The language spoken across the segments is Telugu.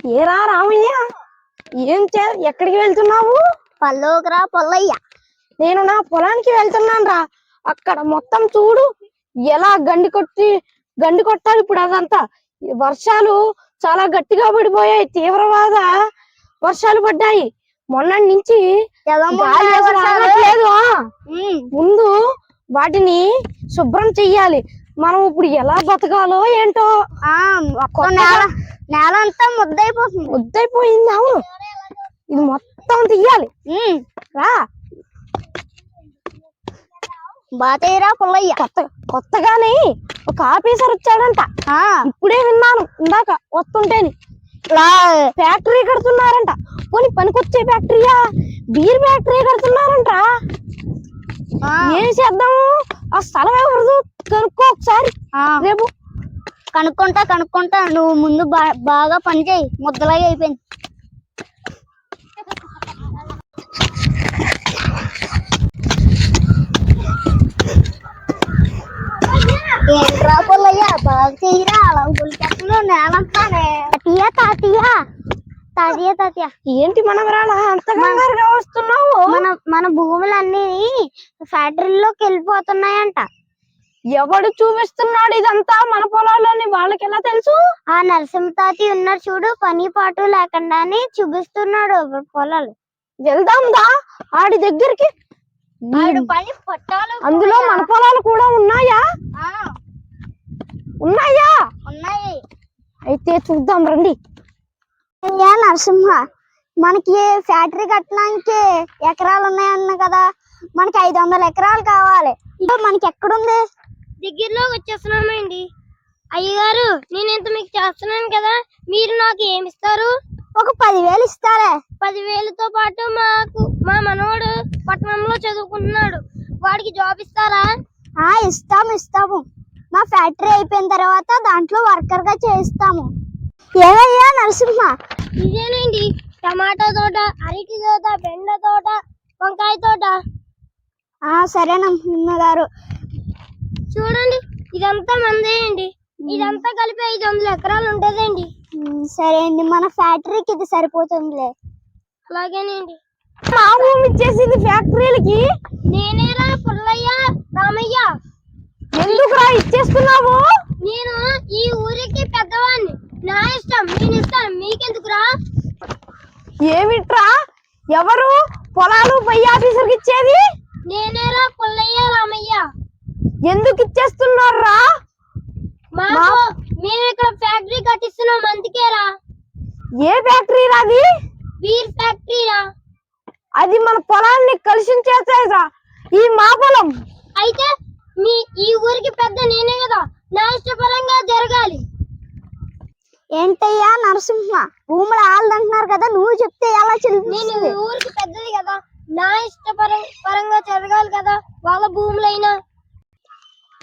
ఏరా రామయ్య, ఎక్కడికి వెళ్తున్నావు? పల్లోకరా పొల్లయ్య. నేను నా పొలానికి వెళ్తున్నాను రా. అక్కడ మొత్తం చూడు, ఎలా గండి కొట్టాలి ఇప్పుడు. అదంతా వర్షాలు చాలా గట్టిగా పడిపోయాయి, తీవ్రవాద వర్షాలు పడ్డాయి మొన్న నుంచి. లేదు, ముందు వాటిని శుభ్రం చెయ్యాలి. మనం ఇప్పుడు ఎలా బతకాలో ఏంటో. నేల అంతా ముద్దైపోయింది. అవును, ఇది మొత్తం తీయాలి. రా బాతేరా పుల్లయ్య. కొత్తగానే ఒక ఆఫీసర్ వచ్చాడంట, ఇప్పుడే విన్నాను ఇందాక వస్తుంటేని. ఫ్యాక్టరీ కడుతున్నారంట. పోనీ పనికొచ్చే ఫ్యాక్టరీయా? Beer factory కడుతున్నారంట. ఏం చేద్దాము? ఆ స్థలం ఎవరు కనుక్కో ఒకసారి. రేపు కనుక్కుంటా నువ్వు ముందు బాగా పని చేయి. ముద్దలాగా అయిపోయింది. ఏంట్రా పొల్లయ్య, బాగా చెయ్యరా. అలా గులికెత్తలు నేలంతానే. తాతయ్య ఏంటి మనవరాలా అంత కంగారుగా వస్తున్నావు? మన భూములన్నీ ఫ్యాక్టరీలోకి వెళ్ళిపోతున్నాయంట. ఎవడు చూపిస్తున్నాడు ఇదంతా? మన పొలాల్లోని వాళ్ళకి ఎలా తెలుసు? ఆ నరసింహ తాతయ్య ఉన్నాడు చూడు, పని పాటు లేకుండానే చూపిస్తున్నాడు పొలాలు. వెళ్దాందా ఆడి దగ్గరికి? అందులో మన పొలాలు కూడా ఉన్నాయా? ఉన్నాయి. అయితే చూద్దాం రండి. నరసింహ, మనకి ఫ్యాక్టరీ కట్టడానికి ఎకరాలు ఉన్నాయన్న కదా, మనకి 500 ఎకరాలు కావాలి. మనకి ఎక్కడుంది? దగ్గరలో వచ్చేస్తున్నామండి. అయ్యగారు, నేను ఇంత మీకు చేస్తున్నాను కదా, మీరు నాకు ఏమి ఇస్తారు? ఒక 10,000 ఇస్తారే. 10,000తో పాటు మా మనవడు పట్టణంలో చదువుకుంటున్నాడు, వాడికి జాబ్ ఇస్తారా? ఇస్తాము. మా ఫ్యాక్టరీ అయిపోయిన తర్వాత దాంట్లో వర్కర్ గా చేయిస్తాము. ఏమయ్యా నరసింహ? ఇదేనండి టమాటా తోట, అరటి తోట, బెండ తోట, వంకాయ తోట. సరే నరసింహ గారు. చూడండి, ఇదంతా మందేయండి. ఇదంతా కలిపి 500 ఎకరాలు ఉంటదండి. సరే అండి, మన ఫ్యాక్టరీకి ఇది సరిపోతుందిలే. అలాగేనండి. మా భూమి ఇచ్చేసింది ఫ్యాక్టరీలకి. నేనేరా పుల్లయ్య, రామయ్య. ఎందుకురా ఇచ్చేస్తున్నావు? నేను ఈ ఊరికి పెద్దవాడిని, నా ఇష్టం, నేను ఇస్తాను, మీకెందుకురా? ఏమిట్రా, ఎవరు పొలాలు పై ఆఫీసర్కి ఇచ్చేది? నేనేరా పుల్లయ్య, రామయ్య. ఎందుకు ఇచ్చేస్తున్నారా? మేము ఇక్కడ ఫ్యాక్టరీ కట్టిస్తున్నాం, అందుకేరా. ఏ ఫ్యాక్టరీ రాది? బీర్ ఫ్యాక్టరీరా. అది మన పొలాన్ని కలిసి చేసేదా? ఈ మా పొలం అయితే ఈ ఊరికి పెద్ద నేనే కదా, నా ఇష్టపరంగా జరగాలి. ఏంటయ్యా నరసింహ, భూములు ఆళ్ళంటున్నారు కదా, నువ్వు చెప్తే ఎలా నేను ఈ ఊరికి పెద్దది కదా, నా ఇష్టపరంగా జరగాలి కదా, వాళ్ళ భూములైనా.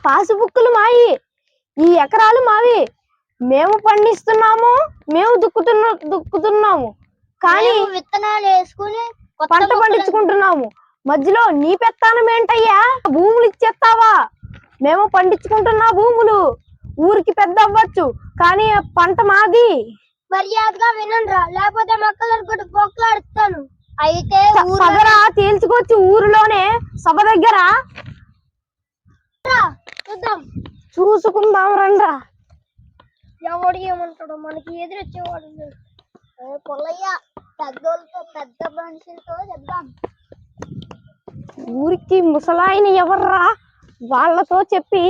పాసుబుక్కులు మాయి, ఈ ఎకరాలు మావి. మేము పండిస్తున్నాము, మేము దుక్కుతున్నాము, కానీ విత్తనాలు వేసుకుని పంట పండించుకుంటున్నాము. మధ్యలో నీ పెత్తానం ఏంటయ్యా? భూములు ఇచ్చేస్తావా? మేము పండించుకుంటున్న భూములు ఊరికి పెద్ద అవ్వచ్చు, కానీ పంట మాది. మర్యాదగా వినండిరా, లేకపోతే మొక్కలు పోట్లాడుతాను. అయితే సభరా తేల్చుకోవచ్చు ఊరిలోనే, సభ దగ్గర చూసుకుందాం రండ్రా. ఎవడు ఏమంటాడు, మనకి ఎదురొచ్చేవాడు. పొల్లయ్య, పెద్ద మనుషులతో చెప్దాం. ఊరికి ముసలాయన ఎవర్రా? వాళ్ళతో చెప్పి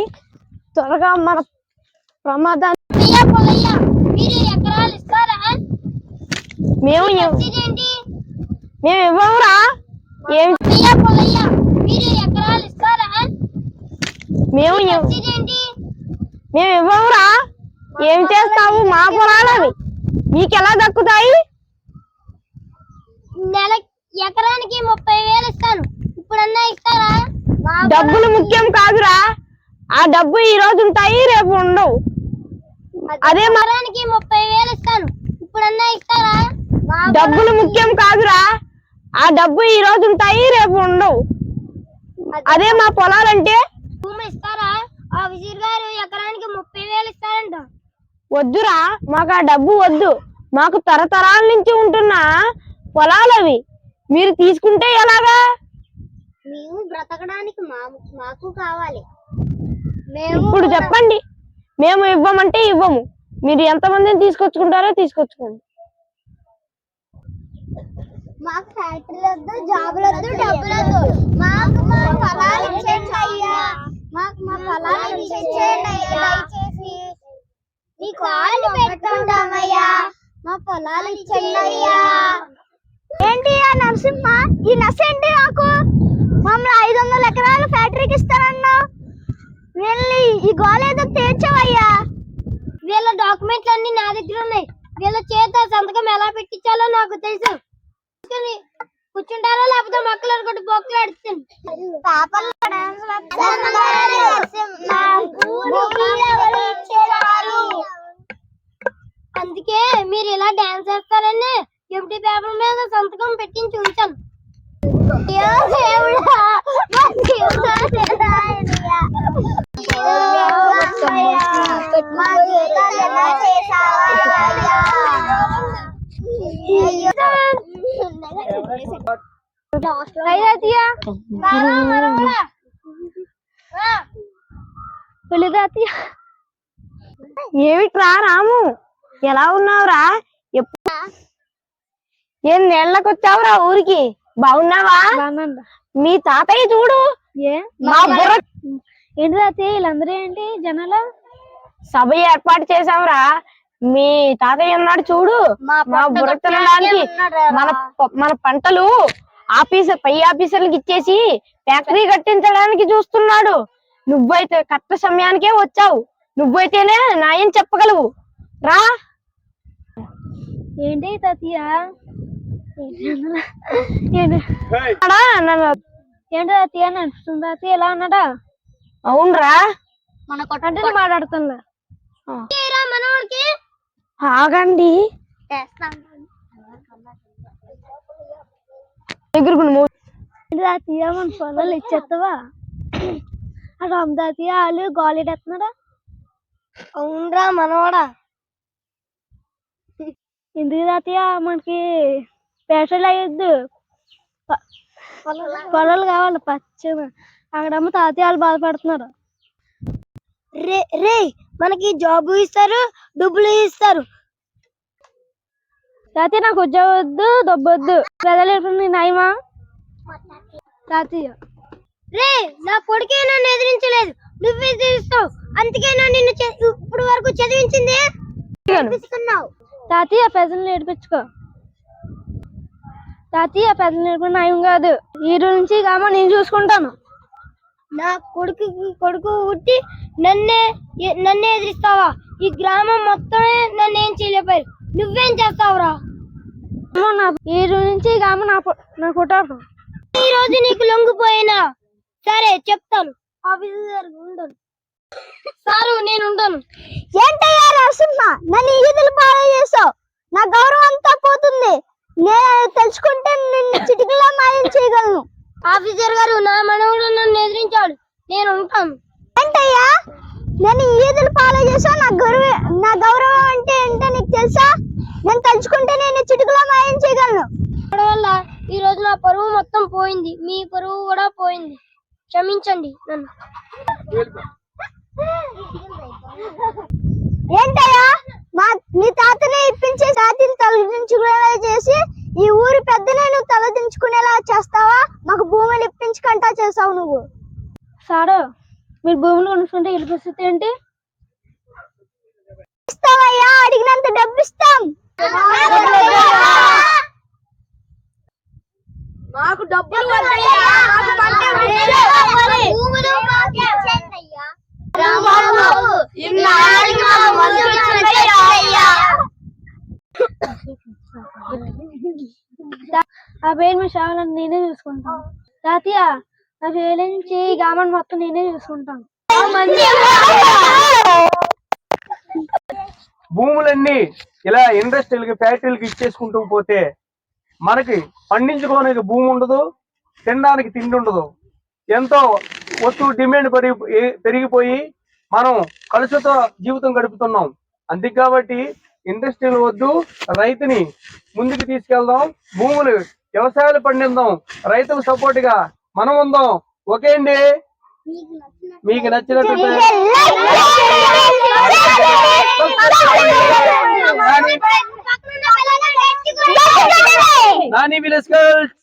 త్వరగా మన ప్రమాదాన్ని. మీరు ఎకరాలు ఇస్తారా? మేము ఇవ్వమురా. మీరు ఎకరాలు ఇస్తారా? మేము ఇవ్వమురా. ఏం చేస్తావు? మా పొలాలవి మీకెలా దక్కుతాయి? ఎకరానికి 30,000 ఇస్తాను, ఇప్పుడన్నా ఇస్తారా? డబ్బులు ముఖ్యం కాదురా, ఆ డబ్బు ఈ రోజు ఉంటాయి, రేపు ఉండవు. అదే ఎకరానికి 30,000 ఇస్తాను, ఇప్పుడన్నా ఇస్తారా? డబ్బులు ముఖ్యం కాదురా, ఆ డబ్బు ఈ రోజు ఉంటాయి, రేపు ఉండవు. అదే మా పొలాలంటే. భూమి ఇస్తారా? ఆ విజయ్ గారు ఎకరానికి 30,000 ఇస్తారంట. వద్దురా, మాకు ఆ డబ్బు వద్దు. మాకు తరతరాల నుంచి ఉంటున్న పొలాలవి మీరు తీసుకుంటే ఎలాగా? మేము బ్రతకడానికి మాకు కావాలి. ఇప్పుడు చెప్పండి, మేము ఇవ్వమంటే ఇవ్వము. మీరు ఎంతమందిని తీసుకొచ్చుకుంటారో తీసుకొచ్చుకోండి. మాకు ఫ్యాక్టరీ వద్దు, జాబులు వద్దు, డబ్బులు వద్దు. మాకు మా పొలాలు ఇచ్చేయండి అయ్యా. మాకు మా పొలాలు ఇచ్చేయండి అయ్యా. దయచేసి మీ కాళ్ళు పెట్టుకుంటామయ్యా. మా పొలాలు ఇచ్చేయండి అయ్యా. ఏంటి ఆ నరసింహ, ఈ నర్స్ ఏంటి నాకు మమ్మల్ని 500 ఎకరాల ఫ్యాక్టరీకి ఇస్తానన్నా? వెళ్ళి ఈ గోళ ఏదో తీర్చవయ్యా. వీళ్ళ డాక్యుమెంట్లు అన్ని నా దగ్గర ఉన్నాయి. వీళ్ళ చేత సంతకం ఎలా పెట్టించాలో నాకు తెలుసు. కూర్చుంటారా లేకపోతే మొక్కలు అనుకుంటే బొక్కలు అడుగుతాను. అందుకే మీరు ఇలా డాన్స్ చేస్తారని ఎంటీ పేపర్ మీద సంతకం పెట్టించి ఉంచాను. ఏమిట్రా రాము, ఎలా ఉన్నావురా? ఏం నెలకొచ్చావురా ఊరికి? బాగున్నావా? మీ తాతయ్య చూడు. మా బుర్ర ఏంటి తాతయ్య వీళ్ళందరూ ఏంటి జనాలు? సభ ఏర్పాటు చేసావురా. మీ తాతయ్య ఉన్నాడు చూడు. మా బుర్ర తినడానికి మన పంటలు పై ఆఫీసర్లకు ఇచ్చేసి ఫ్యాక్టరీ కట్టించడానికి చూస్తున్నాడు. నువ్వైతే కరెక్ట్ సమయానికే వచ్చావు. నువ్వైతేనే న్యాయం చెప్పగలవు. రా. ఏంటి తాతయ్య? ఏంటి తాతయ్య నడుస్తుంది తాతయ్య ఎలా ఉన్నాడా? అవునరా, మన కొట్టంటే మాట్లాడుతున్నా. మనోడికి ఆగండి. తాతయ్య మన పొలాలు ఇచ్చేస్తావా? ఆ రామ్ తాతయ్య వాళ్ళు గోలెడేస్తున్నారా? అవునరా మనవాడా. ఎందుకు తాతయ్య మనకి స్పెషల్ అయ్యొద్దు, పొలాలు కావాలి పచ్చగా. అక్కడమ్మ తాతయ్య వాళ్ళు బాధపడుతున్నారు. రే మనకి జాబ్ ఇస్తారు, డబ్బులు ఇస్తారు. తాతయ్య నాకు ఉద్యోగం వద్దు, డబ్బొద్దు. పెద్దలు నాయమా తాతయ్య. రే నా కొడుకే నన్ను ఎదిరించలేదు, నువ్వు ఎదిరిస్తావు. అందుకే నిన్ను ఇప్పుడు వరకు చదివించింది. తాతయ్య పెద్దలు నేర్పించుకో. తాతయ్య పెద్దలు నేర్పి నయం కాదు. ఈ రోజు నుంచి కామా నేను చూసుకుంటాను. నా కొడుకు పుట్టి నన్నే ఎదిరిస్తావా? ఈ గ్రామం మొత్తమే నన్ను ఏం చేయలేపారు. నువ్వేం చేస్తావురా? ఈ రోజు నుంచి కామ నా కొట్టాడు. ఈ రోజు నీకు లొంగిపోయినా సరే చెప్తాను. ఆఫీసర్ ఉండను సారు, నేను ఉండను. ఏంటయ్యా నరసింహ, నన్ను ఈదులు పాలు చేసావు. నా గౌరవం అంతా పోతుంది. నేను తెలుసుకుంటే నిన్ను చిటికలా మాయం చేయగలను. ఆఫీసర్ గారు, నా మనవుడు నన్ను ఎదిరించాడు, నేను ఉంటాను. ఏంటయ్యా నేను ఈదులు పాలు చేసావు? నా గౌరవం అంటే ఏంటో నీకు తెలుసా? నేను తలుచుకుంటే నేను చిటికలా మాయం చేయగలను. వల్ల ఈ రోజు నా పరువు మొత్తం పోయింది, మీ పరువు కూడా పోయింది. క్షమించండి నన్ను. ఏంటయ్యా నీ తాతనే ఇప్పించే తాతని తలదించుకునేలా చేసి ఈ ఊరి పెద్దనే నువ్వు తలదించుకునేలా చేస్తావా? మాకు భూములు ఇప్పించుకుంటా చేసావు నువ్వు. సారు, మీరు భూములు కొనుక్కుంటే వీళ్ళ పరిస్థితి ఏంటి? ఇస్తావయ్యా, అడిగినంత డబ్బు ఇస్తాం. మాకు డబ్బులు ఆ పేరు మీ షావులను నేనే చూసుకుంటాను. తాతయ్య, నా పేరు నుంచి గ్రామం మొత్తం నేనే చూసుకుంటాను. భూములన్నీ ఇలా ఇండస్ట్రీలకి ఫ్యాక్టరీలకి ఇచ్చేసుకుంటూ పోతే మనకి పండించుకోవడానికి భూమి ఉండదు, తినడానికి తిండి ఉండదు. ఎంతో వస్తువు డిమాండ్ పెరిగిపోయి మనం కలుషిత జీవితం గడుపుతున్నాం. అందుకే కాబట్టి ఇండస్ట్రీలు వద్దు, రైతుని ముందుకు తీసుకెళ్దాం, భూములు వ్యవసాయాలు పండిద్దాం, రైతుకు సపోర్ట్ గా మనం ఉందాం. ఓకే అండి, మీకు నచ్చినట్టు నాని విలేజ్ గర్ల్స్